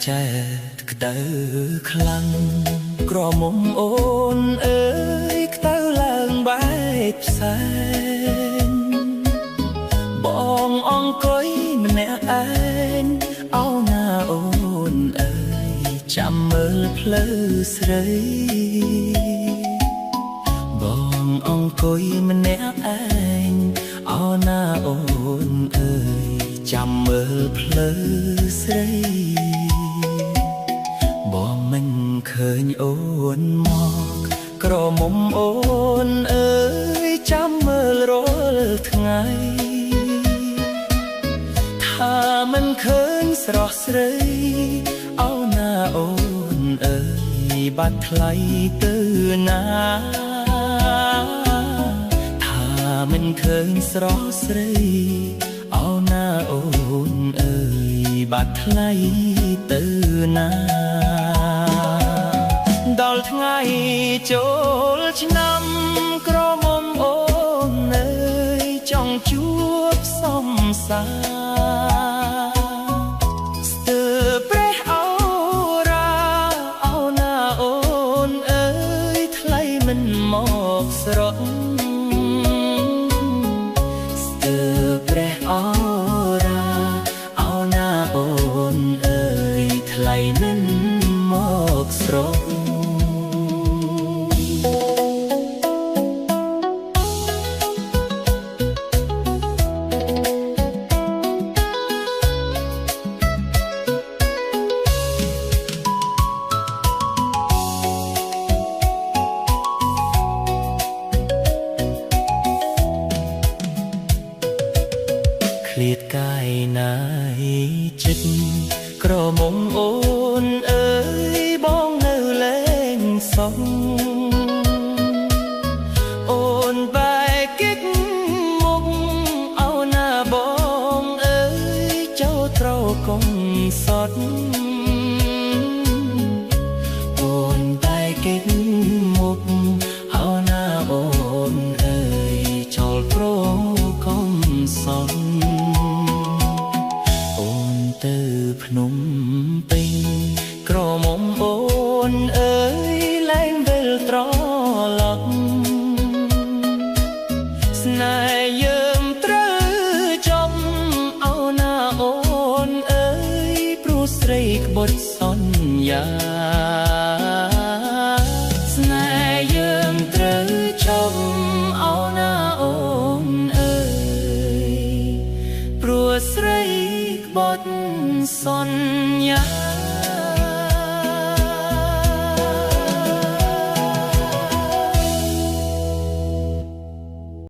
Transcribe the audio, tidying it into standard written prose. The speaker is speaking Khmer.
ចេតក្តៅខ្លាំងក្រមុំអូនអើយក្តៅឡើងបែកផ្សែងបងអង្គុយម្នាក់ឯងអោណាអូនអើយចាំមើលផ្លូវស្រីបងអង្គុយម្នាក់ឯងអោណាអូនអើយចាំមើលផ្លូវស្រីបងមិនឃើញអូនមកក្រមុំអូនអើយចាំមើលរាល់ថ្ងៃថាមិនឃើញស្រស់ស្រីអោណាអូនអើយបាត់ថ្លៃទៅណាថាមិនឃើញស្រស់ស្រីអោណាអូនអើយបាត់ថ្លៃទៅណាដល់ថ្ងៃចូលឆ្នាំក្រមុំអូនអើយចង់ជួបសំសាស្ទើរព្រះអូរាអោណាអូនអើយថ្លៃមិនមកស្រកស្ទើរព្រះអូរាអោណាអូនអើយថ្លៃមិនមកស្រកឃ្លាតកាយណាយចិត្តក្រមុំអូនអើយបងនៅលែងសងអូនបែកកិច្ចមុខអោណាបងអើយចូលត្រូវកុំសត់អូនបែកកិច្ចមុខអោណាអូនអើយចូលប្រកុំសត់ទៅភ្នំពេញក្រមុំអូនអើយលែងវិលត្រឡប់ស្នេហ៍យើងត្រូវចប់អោណាអូនអើយព្រោះស្រីក្បត់សន្យា